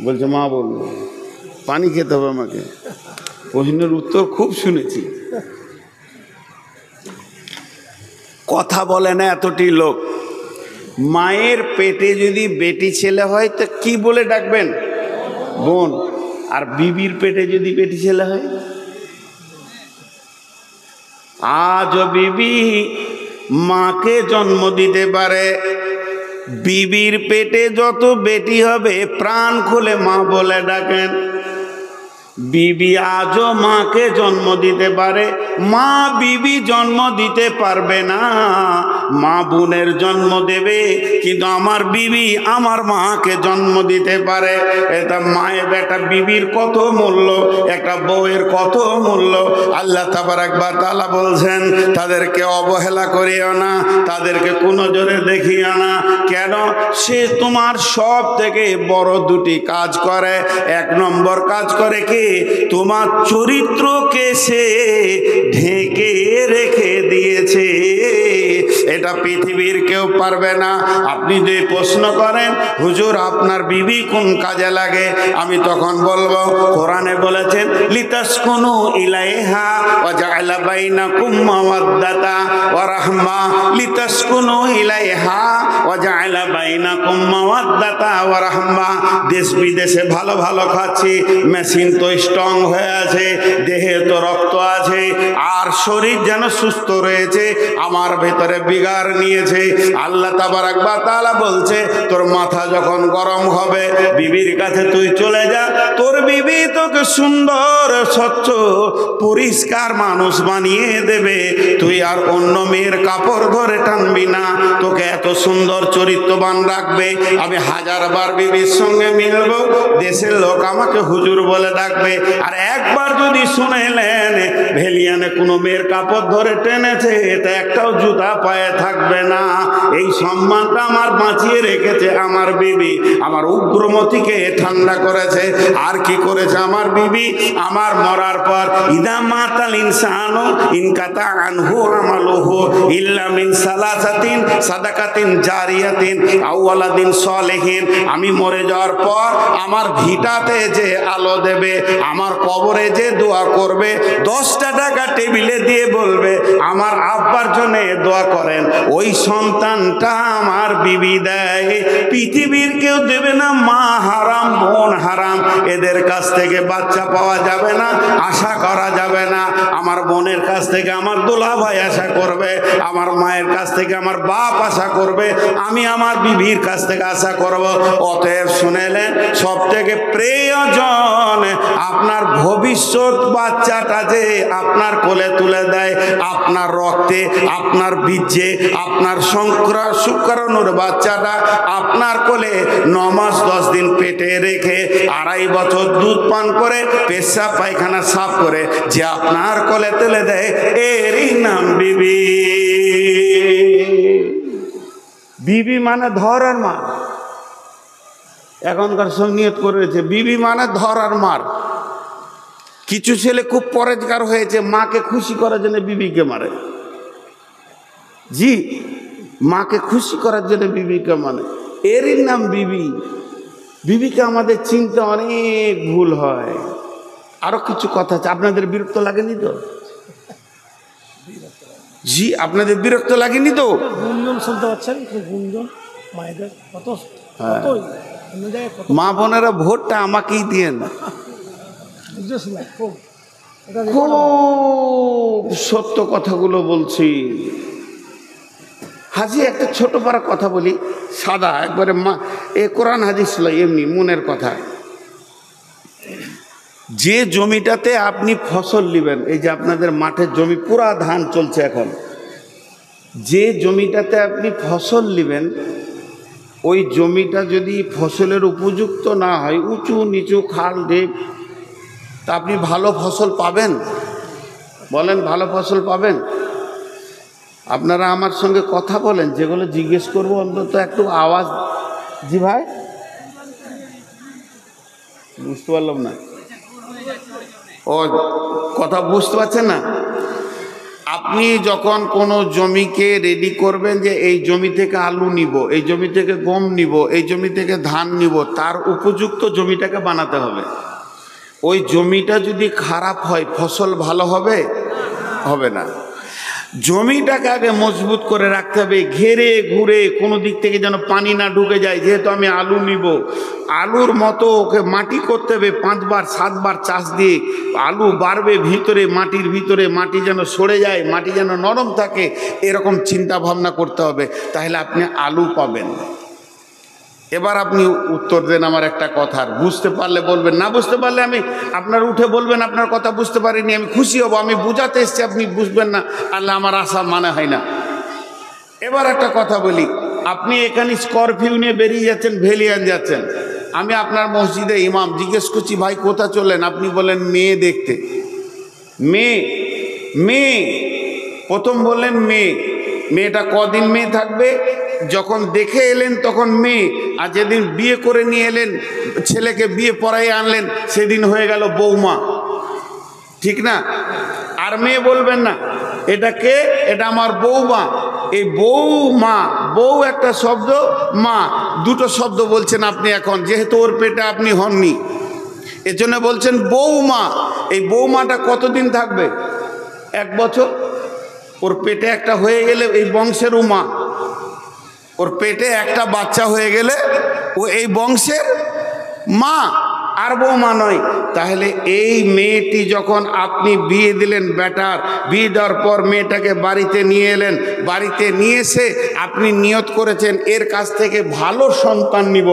বলছে মা বলবো। পানি খেতে হবে আমাকে। প্রশ্নের উত্তর খুব শুনেছি, কথা বলে না এতটি লোক। মায়ের পেটে যদি বেটি ছেলে হয় তো কি বলে ডাকবেন? বোন। আর বিবির পেটে যদি বেটি ছেলে হয়? আজ বিবি মাকে জন্ম দিতে পারে, বিবির পেটে যত বেটি হবে প্রাণ খুলে মা বলে ডাকেন। বিবি আজও মাকে জন্ম দিতে পারে, মা বিবি জন্ম দিতে পারবে না। মা বোনের জন্ম দেবে, কিন্তু আমার বিবি আমার মাকে জন্ম দিতে পারে। এটা মায়ের বেটা বিবির কত মূল্য, একটা বউয়ের কত মূল্য। আল্লাহ তাবারাক ওয়া তাআলা বলছেন তাদেরকে অবহেলা করিও না, তাদেরকে কোনো জোরে দেখিও না। কেন? সে তোমার সব থেকে বড় দুটি কাজ করে। 1 নম্বর কাজ করে কি? তোমার চরিত্রকে সে ঢেকে রেখে দিয়েছে, এটা পৃথিবীর কেউ পারবে না। আপনি যদি প্রশ্ন করেন হুজুর আপনার বিবি কোন কাজে লাগে, আমি তখন বলবো কোরআনে বলেছেন লিতাসকুনু ইলাইহা ওয়া জাআলা বাইনাকুম মাওয়াদ্দাতা ওয়া রাহমা। লিতাসকুনু ইলাইহা ওয়া জাআলা বাইনাকুম মাওয়াদ্দাতা ওয়া রাহমা। দেশ বিদেশে ভালো ভালো খাচ্ছি, মেশিন তো স্ট্রং হয়ে আছে, দেহে তো রক্ত আছে, আর শরীর যেন সুস্থ রয়েছে, আমার ভেতরে বিগার নিয়েছে। আল্লাহ তাবারাক ওয়া তাআলা বলছে তোর মাথা যখন গরম হবে বিবির কাছে তুই চলে যা, তোর বিবি তোকে সুন্দর স্বচ্ছ পরিষ্কার মানুষ বানিয়ে দেবে। তুই আর অন্য মেয়ের কাপড় ধরে টানবি না, তোকে এত সুন্দর চরিত্রবান রাখবে। আমি 1000 বার বিবির সঙ্গে মিলবো, দেশের লোক আমাকে হুজুর বলে ডাকবে। আর একবার যদি শুনেলেন ভেলিয়ানে কোনো মেয়ের কাপড় ধরে টেনেছে, এটা একটাও জুতা পায়ে থাকবে না। এই সম্মানটা আমার বাঁচিয়ে রেখেছে আমার বিবি, আমার উগ্রমতিকে ঠান্ডা করেছে। আর কি করেছে আমার বিবি? আমার মরার পর ইদা মাতাল ইনসানু ইনকাতা আনহু আমালুহু ইল্লা মিন সালাসাতিন সাদাকাতিন জারিয়াতিন আও ওয়ালাদিন সলিহিন। আমি মরে যাওয়ার পর আমার ভিটাতে যে আলো দেবে, আমার কবরে যে দোয়া করবে, 10টা টাকা টেবিলে দিয়ে বলবে আমার আব্বার জন্য দোয়া করেন, ওই সন্তানটা আমার বিবি দেয়। পৃথিবীর কেউ দেবে না। মা হারাম, বোন হারাম, এদের কাছ থেকে বাচ্চা পাওয়া যাবে না, আশা করা যাবে না। আমার বোনের কাছ থেকে আমার দুলাভাই আশা করবে, আমার মায়ের কাছ থেকে আমার বাপ আশা করবে, আমি আমার বিবির কাছ থেকে আশা করব। অতএব শুনেলেন, সব থেকে প্রয়োজন আপনার ভবিষ্যৎ বাচ্চাটা যে আপনার কোলে তুলে দেয়, আপনার রক্তে, আপনার বীর্যে, আপনার শুক্রাণুর বাচ্চাটা আপনার কোলে 9 মাস 10 দিন পেটে রেখে 2.5 বছর দুধ পান করে পেশাব পায়খানা সাফ করে যে আপনার কোলে তুলে দেয়, এরই নাম বিবি। বিবি মানে ধরার মার। এখনকার সব নিয়ত করেছে বিবি মানে ধরার মার। কিছু ছেলে খুব পরেজগার হয়েছে, মাকে খুশি করার জন্য বিবিকে মারে। জি, মাকে খুশি করার জন্য বিবিকে মানে, এরই নাম বিবি। বিবিকে আমাদের চিনতে অনেক ভুল হয়। আরো কিছু কথা আছে, আপনাদের বিরক্ত লাগেনি তো? জি, আপনাদের বিরক্ত লাগেনি তো? গুঞ্জন শুনতে পাচ্ছেন, গুঞ্জন মায়েদের কত অন্য জায়গায় কত মা বোনেরা ভোটটা আমাকেই দিয়েন। খুব এটা খুব সত্য কথাগুলো বলছি। হাজি একটা ছোট পারা কথা বলি, সাদা একবারে কোরআন হাদিস ছিল এমনি মনের কথা। যে জমিটাতে আপনি ফসল নেবেন, এই যে আপনাদের মাঠের জমি পুরা ধান চলছে এখন, যে জমিটাতে আপনি ফসল নেবেন ওই জমিটা যদি ফসলের উপযুক্ত না হয়, উঁচু নিচু খাল ঢেপ, তা আপনি ভালো ফসল পাবেন? বলেন ভালো ফসল পাবেন? আপনারা আমার সঙ্গে কথা বলেন, যেগুলো জিজ্ঞেস করবো অন্তত একটু আওয়াজ। জি ভাই, বুঝতে পারলাম না। ও কথা বুঝতে পারছেন না? আপনি যখন কোনো জমিকে রেডি করবেন যে এই জমি থেকে আলু নিব, এই জমি থেকে গম নিব, এই জমি থেকে ধান নিব, তার উপযুক্ত জমিটাকে বানাতে হবে। ওই জমিটা যদি খারাপ হয় ফসল ভালো হবে? হবে না। জমিটাকে আগে মজবুত করে রাখতে হবে, ঘেরে ঘুরে কোনো দিক থেকে যেন পানি না ঢুকে যায়। যেহেতু আমি আলু নিব, আলুর মতো ওকে মাটি করতে হবে, 5 বার 7 বার চাষ দিয়ে আলু বাড়বে ভিতরে, মাটির ভিতরে মাটি যেন সরে যায়, মাটি যেন নরম থাকে, এরকম চিন্তা ভাবনা করতে হবে, তাহলে আপনি আলু পাবেন। এবার আপনি উত্তর দেন আমার একটা কথার, বুঝতে পারলে বলবেন, না বুঝতে পারলে আমি আপনার উঠে বলবেন আপনার কথা বুঝতে পারিনি, আমি খুশি হব। আমি বুঝাতে এসছি, আপনি বুঝবেন না, আল্লাহ আমার আশা মানে হয় না। এবার একটা কথা বলি, আপনি এখানে স্করপিও নিয়ে বেরিয়ে যাচ্ছেন, ভেলিয়ান যাচ্ছেন, আমি আপনার মসজিদে ইমাম, জিজ্ঞেস করছি ভাই কোথা চললেন? আপনি বলেন মেয়ে দেখতে। মেয়ে মেয়ে প্রথম বললেন মেয়ে, মেয়েটা কদিন মেয়ে থাকবে? যখন দেখে এলেন তখন মেয়ে, আর যেদিন বিয়ে করে নিয়ে এলেন, ছেলেকে বিয়ে পড়াই আনলেন, সেদিন হয়ে গেল বৌমা, ঠিক না? আর মেয়ে বলবেন না, এটা কে? এটা আমার বৌমা। এই বৌমা, বউ একটা শব্দ, মা দুটো শব্দ বলছেন আপনি এখন, যেহেতু ওর পেটে আপনি হননি, এজন্য বলছেন বৌমা। এই বৌমাটা কতদিন থাকবে? 1 বছর। ওর পেটে একটা হয়ে গেলে এই বংশের মা, ওর পেটে একটা বাচ্চা হয়ে গেলে ও এই বংশের মা, আর বৌমা নয়। তাহলে এই মেয়েটি যখন আপনি বিয়ে দিলেন, বেটার বিয়ে দেওয়ার পর মেয়েটাকে বাড়িতে নিয়ে এলেন, বাড়িতে নিয়ে এসে আপনি নিয়ত করেছেন এর কাছ থেকে ভালো সন্তান নিব,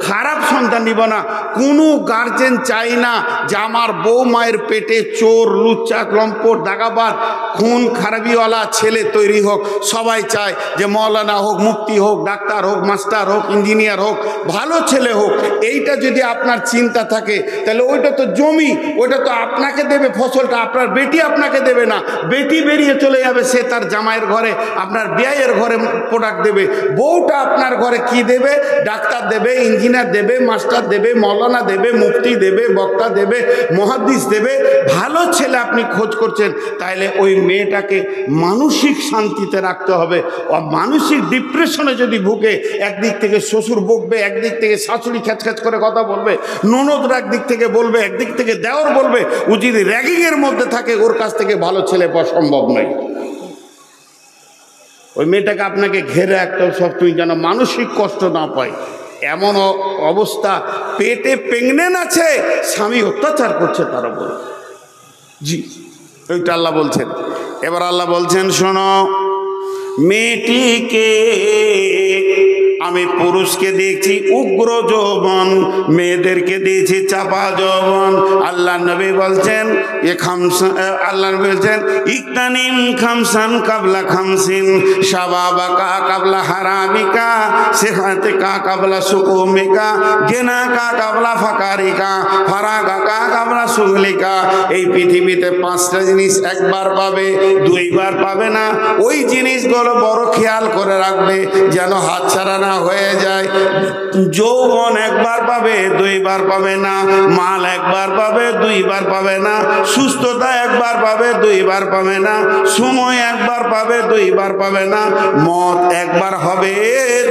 খারাপ সন্তান নিব না। কোনো গার্জেন চাই না যে আমার বউ মায়ের পেটে চোর, লুচ্চা, লম্পট, দাগাবাজ, খুন খারাপিওয়ালা ছেলে তৈরি হোক। সবাই চায় যে মৌলানা হোক, মুফতি হোক, ডাক্তার হোক, মাস্টার হোক, ইঞ্জিনিয়ার হোক, ভালো ছেলে হোক। এইটা যদি আপনার চিন্তা থাকে তাহলে ওইটা তো জমি, ওইটা তো আপনাকে দেবে ফসলটা, আপনার বেটি আপনাকে দেবে না। বেটি বেরিয়ে চলে যাবে, সে তার জামাইয়ের ঘরে, আপনার বিয়ের ঘরে প্রোডাক্ট দেবে। বউটা আপনার ঘরে কি দেবে? ডাক্তার দেবে, ইঞ্জিনিয়ার দেবে, মাস্টার দেবে, মৌলানা দেবে, মুফতি দেবে, বক্তা দেবে, মুহাদ্দিস দেবে। ভালো ছেলে আপনি খোঁজ করছেন, তাহলে ওই মেয়েটাকে মানসিক শান্তিতে রাখতে হবে। মানসিক ডিপ্রেশনে যদি ভুগে, একদিক থেকে শ্বশুর বকবে, একদিক থেকে শাশুড়ি খ্যাচ করে কথা বলবে, ননদরা একদিক থেকে বলবে, একদিক থেকে দেওর বলবে, ও যদি র্যাগিংয়ের মধ্যে থাকে, ওর কাছ থেকে ভালো ছেলে পাওয়া সম্ভব নয়। ওই মেয়েটাকে আপনাকে ঘেরে রাখতে হবে সবসময়, যেন মানসিক কষ্ট না পায়। এমন অবস্থা, পেটে প্রেগনেন্ট আছে, স্বামী অত্যাচার করছে তার উপর। জি, ওইটা আল্লাহ বলছেন। এবার আল্লাহ বলছেন, শোনো, মেয়েটিকে আমি পুরুষকে দেখছি উগ্র যৌবন, মেয়েদেরকে দিয়েছি চাপা যৌবন। আল্লাহ নবী বলছেন আল্লাহ নবী বলছেন, ইকতানিম খামসান কাবলা খামসিন, শাবাবাকা কাবলা হারামিকা, সিহাতিকা কাবলা সুকুমিকা, গিনাকা কাবলা ফাকারিকা, ফারাগাকা কাবলা সুগলিকা। এই পৃথিবীতে 5টা জিনিস একবার পাবে, 2বার পাবে না। ওই জিনিসগুলো বড় খেয়াল করে রাখবে, যেন হাতছাড়া না হয়ে যায়। যৌবন একবার পাবে, দুইবার পাবে না। মাল একবার পাবে, দুইবার পাবে না। সুস্থতা একবার পাবে, দুইবার পাবে না। সময় একবার পাবে, দুইবার পাবে না। মত একবার হবে,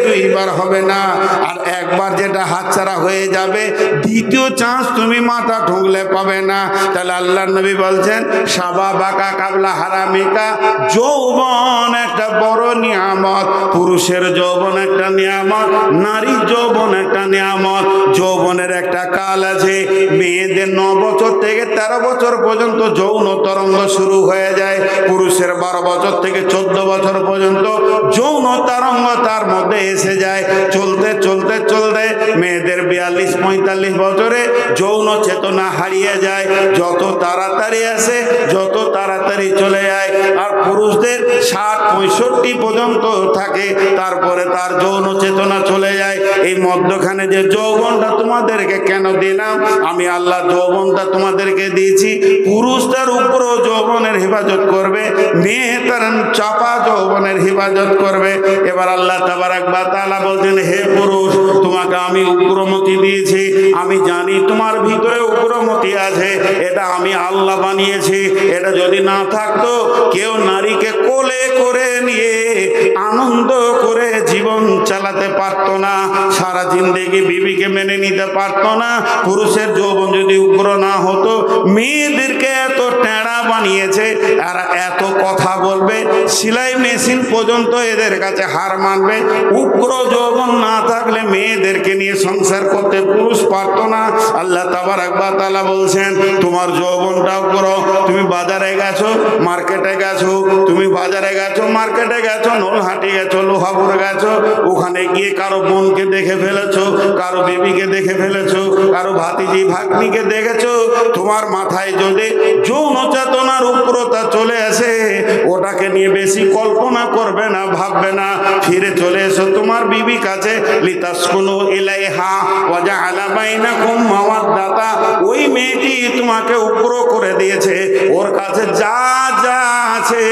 দুইবার হবে না। আর একবার যেটা হাতছাড়া হয়ে যাবে, দ্বিতীয় চান্স তুমি মাথা ঠুকলে পাবে না। তাহলে আল্লাহর নবী বলছেন শাবাবাকা কাবলা হারামিকা, যৌবন একটা বড় নিয়ামত। পুরুষের যৌবন একটা নিয়ামত, নারীর যৌবন একটা নিয়ামত। যৌবনের একটা কাল আছে, মেয়েদের 9 বছর থেকে 13 বছর পর্যন্ত যৌন তরঙ্গ শুরু হয়ে যায়। পুরুষের 12 বছর থেকে 14 বছর পর্যন্ত যৌন তরঙ্গ তার মধ্যে এসে যায়। চলতে চলতে চলতে মেয়েদের 42-45 বছরে যৌন চেতনা হারিয়ে যায়। যত তাড়াতাড়ি আসে, যত তাড়াতাড়ি চলে যায়। আর পুরুষদের 60-65 পর্যন্ত থাকে, তারপরে তার যৌন চেতনা চলে যায়। এই মধ্যখানে যে যৌবনটা তোমাদেরকে কেন দিলাম, আমি আল্লাহ যৌবনটা তোমাদেরকে দিয়েছি। পুরুষ তার উপর যৌবনের হেফাজত করবে, মেয়ে তার চাপা যৌবনের হেফাজত করবে। এবার আল্লাহ তাবারাক ওয়া তাআলা বলছেন, হে পুরুষ, তোমাকে আমি উগ্রমতি দিয়েছি। আমি জানি তোমার ভিতরে উগ্রমতি আছে, এটা আমি আল্লাহ বানিয়েছি। এটা যদি না থাকতো, কেউ নারীকে কোলে করে নিয়ে আনন্দ করে জীবন চালাতে পারতো না, সারা জিন্দেগি বিবিকে মেনে নিতে পারতো না। পুরুষের যৌবন যদি উগ্র না হতো, মেয়েদেরকে এত টেঁড়া বানিয়েছে, আর এত কথা বলবে, সেলাই মেশিন পর্যন্ত এদের কাছে হার মানবে। উগ্র যৌবন না থাকলে মেয়েদেরকে নিয়ে সংসার করতে পুরুষ পারতো না। আল্লাহ তাবারাক ওয়া তাআলা বলছেন, তোমার যৌবনটা উগ্র। তুমি বাজারে গেছো, মার্কেটে গেছো, তুমি বাজারে গেছো, মার্কেটে গেছো, নলহাটি গেছো, লোহাপুর গেছো, ওখানে গিয়ে কারো বোনকে দেখে ফেলেছো, কারো বেবিকে দেখে ফেলেছো, কারো ভাতিজি ভাগ্নিকে দেখেছো। তোমার মাথায় যদি যৌন চেতনার উগ্রতা চলে আসে, ওটাকে নিয়ে বেশি কল্পনা করবে না, ভাববে না। ফিরে চলে এসো তোমার বিবি কাছে, লিতাসকুনু ইলাইহা ওয়া জাআলা বাইনাকুম মাওয়াদ্দাতা। ওই মেয়েটি তোমাকে উগ্র করে দিয়েছে, ওর কাছে যা যা আছে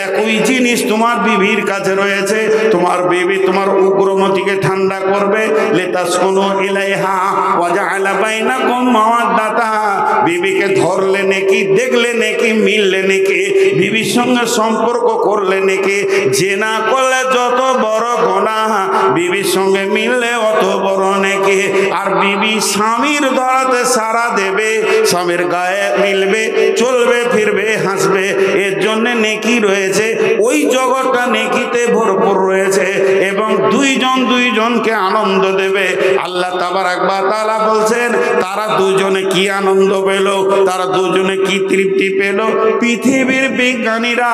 একই জিনিস তোমার বিবির কাছে রয়েছে। তোমার বিবি তোমার উগ্রমতিকে ঠান্ডা করবে। লিতাসকুনু ইলাইহা ওয়া জাআলা বাইনাকুম মাওয়াদ্দাতা। বিবিকে ধরলে নাকি, দেখলে নাকি, মিললে নাকি, বিবির সঙ্গে সম্পর্ক করলে নাকি, জেনা করলে যত বড় গুনাহ, বিবির সঙ্গে মিললে অত বড় নাকি। আর বিবি স্বামীর ধরাতে সারা দেবে, স্বামীর গায়ে মিলবে, চলবে ফিরবে, হাসবে, এর জন্য নেকি রয়েছে। ওই জগৎটা নেকিতে ভরপুর রয়েছে, এবং দুইজনকে আনন্দ দেবে। আল্লাহ তাবারাক ওয়া তাআলা বলছেন, তারা দুজনে কি আনন্দ পেল, তারা দুজনে কি তৃপ্তি পেল, পৃথিবীর বিজ্ঞানীরা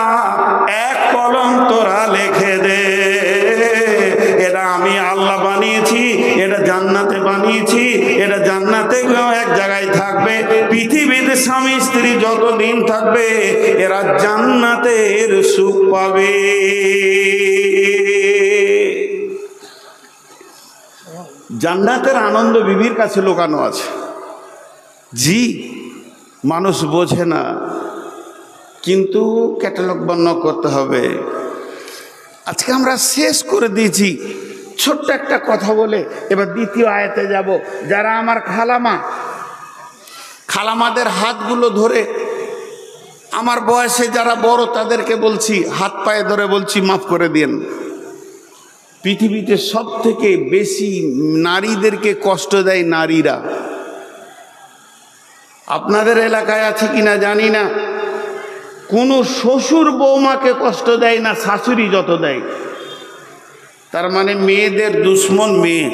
এক কলম তোরা লিখে দে। এটা আমি আল্লাহ বানিয়েছি, এটা জান্নাতে বানিয়েছি, এটা জান্নাতে এক জায়গায় থাকবে। পৃথিবীতে স্বামী স্ত্রী যতদিন থাকবে, এরা জান্নাতের সুখ পাবে। জান্নাতের আনন্দ বিবির কাছে লুকানো আছে। জি, মানুষ বোঝে না, কিন্তু ক্যাটালগ বর্ণনা করতে হবে। আজকে আমরা শেষ করে দিয়েছি ছোট্ট একটা কথা বলে। এবার দ্বিতীয় আয়াতে যাব। যারা আমার খালামাদের হাতগুলো ধরে, আমার বয়সে যারা বড় তাদেরকে বলছি, হাত পায়ে ধরে বলছি, মাফ করে দিন। পৃথিবীতে সব থেকে বেশি নারীদেরকে কষ্ট দেয় নারীরা। আপনাদের এলাকায় আছে কিনা জানি না, কোনো শ্বশুর বৌমাকে কষ্ট দেয় না শাশুড়ি যত দেয়। তার মানে মেয়েদের দুশ্মন মেয়ে।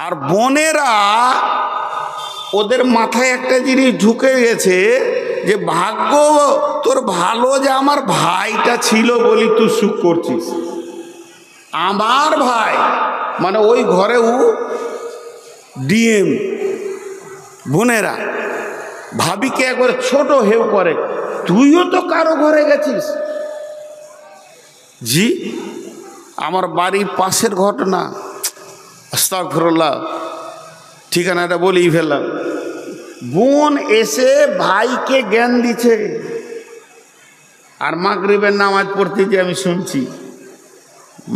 আর বোনেরা, ওদের মাথায় একটা জিনিস ঢুকে গেছে যে ভাগ্য তোর ভালো যে আমার ভাইটা ছিল বলি তুই সুখ করছিস। আমার ভাই মানে ওই ঘরেও ডিএম। বোনেরা ভাবিকে একবার ছোট হেউ করে, তুইও তো কারো ঘরে গেছিস। জি, আমার বাড়ির পাশের ঘটনা, আস্তাগফিরুল্লাহ, ঠিকানাটা বলেই ফেললাম। বোন এসে ভাইকে জ্ঞান দিচ্ছে, আর মাগরিবের নামাজ পড়তে যে আমি শুনছি,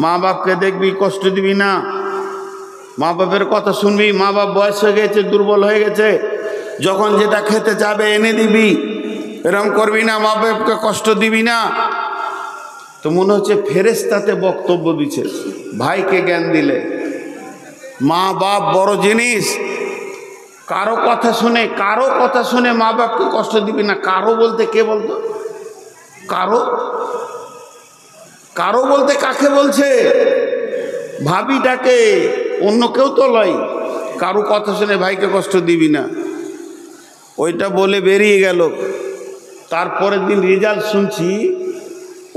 মা বাপকে দেখবি, কষ্ট দিবি না, মা বাপের কথা শুনবি। মা বাপ বয়স হয়ে গেছে, দুর্বল হয়ে গেছে, যখন যেটা খেতে চাবে এনে দিবি, এরকম করবি না, মা বাপকে কষ্ট দিবি না। তো মনে হচ্ছে ফেরেশতাতে বক্তব্য দিচ্ছে, ভাইকে জ্ঞান দিলে। মা বাপ বড় জিনিস, কারো কথা শুনে মা বাপকে কষ্ট দিবি না। কারো বলতে কে বলতো? কারো বলতে কাকে বলছে? ভাবিটাকে, অন্য কেউ তো লয়। কারো কথা শুনে ভাইকে কষ্ট দিবি না, ওইটা বলে বেরিয়ে গেল। তারপরের দিন রেজাল্ট শুনছি,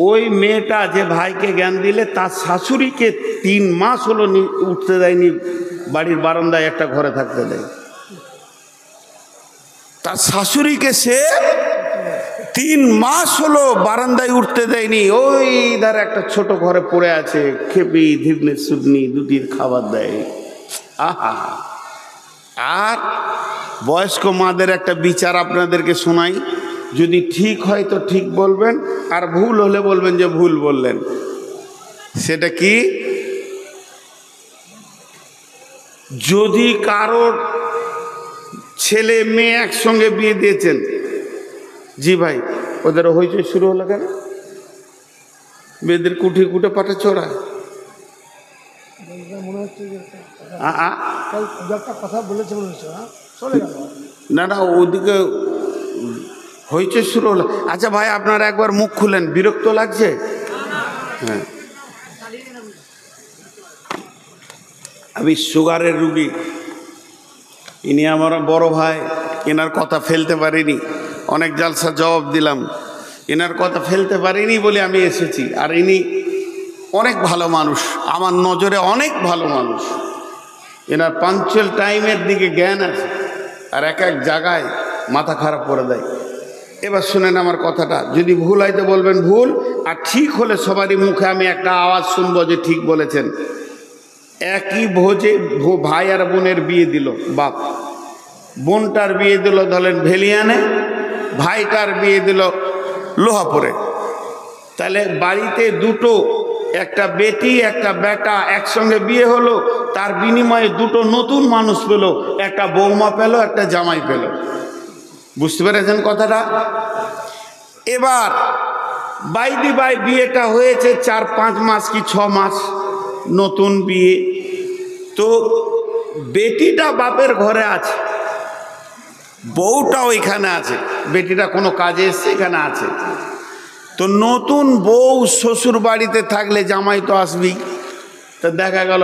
ওই মেয়েটা যে ভাইকে জ্ঞান দিলে তার শাশুড়িকে 3 মাস হলো উঠতে দেয়নি, বাড়ির বারান্দায় একটা ঘরে থাকতে দেয়। তার শাশুড়িকে সে 3 মাস হলো বারান্দায় উঠতে দেয়নি। ওই ধারে একটা ছোট ঘরে পড়ে আছে, খেপি ধীরনে সুদনি দুটির খাবার দেয়। আহা! আর বয়স্ক মাদের একটা বিচার আপনাদেরকে শোনাই, যদি ঠিক হয় তো ঠিক বলবেন, আর ভুল হলে বলবেন যে ভুল বললেন। সেটা কি? যদি কারোর ছেলে মেয়ে একসঙ্গে বিয়ে দিয়েছেন, জি ভাই, ওদের হইচই শুরু হলো কেন? মেয়েদের কুঠে কুটে পাটা চড়া। মনে হচ্ছে যে একটা কথা বলেছে মনে হচ্ছে, চলে গেল। না, ওদিকে হইচই শুরু হলো। আচ্ছা ভাই, আপনারা একবার মুখ খুলেন, বিরক্ত লাগছে? হ্যাঁ, আমি সুগারের রুগী, ইনি আমার বড় ভাই, এনার কথা ফেলতে পারিনি। অনেক জালসা জবাব দিলাম, এনার কথা ফেলতে পারিনি বলে আমি এসেছি। আর ইনি অনেক ভালো মানুষ, আমার নজরে অনেক ভালো মানুষ। এনার পাঞ্চুয়াল টাইমের দিকে জ্ঞান আছে, আর এক জায়গায় মাথা খারাপ করে দেয়। এবার শুনেন আমার কথাটা, যদি ভুল হয় তো বলবেন ভুল, আর ঠিক হলে সবারই মুখে আমি একটা আওয়াজ শুনবো যে ঠিক বলেছেন। একই ভোজে ভাই আর বোনের বিয়ে দিল বাপ, বোনটার বিয়ে দিল ধরেন ভেলিয়ানে, ভাইটার বিয়ে দিল লোহাপুরে। তাহলে বাড়িতে দুটো, একটা বেটি একটা বেটা একসঙ্গে বিয়ে হলো, তার বিনিময়ে দুটো নতুন মানুষ পেল, একটা বৌমা পেল, একটা জামাই পেল। বুঝতে পেরেছেন কথাটা? এবার বাইদি বাই বিয়েটা হয়েছে 4-5 মাস কি 6 মাস, নতুন বিয়ে। তো বেটিটা বাপের ঘরে আছে, বউটাও এখানে আছে, বেটিটা কোনো কাজে এসছে এখানে আছে। তো নতুন বউ শ্বশুর বাড়িতে থাকলে জামাই তো আসবেই। তো দেখা গেল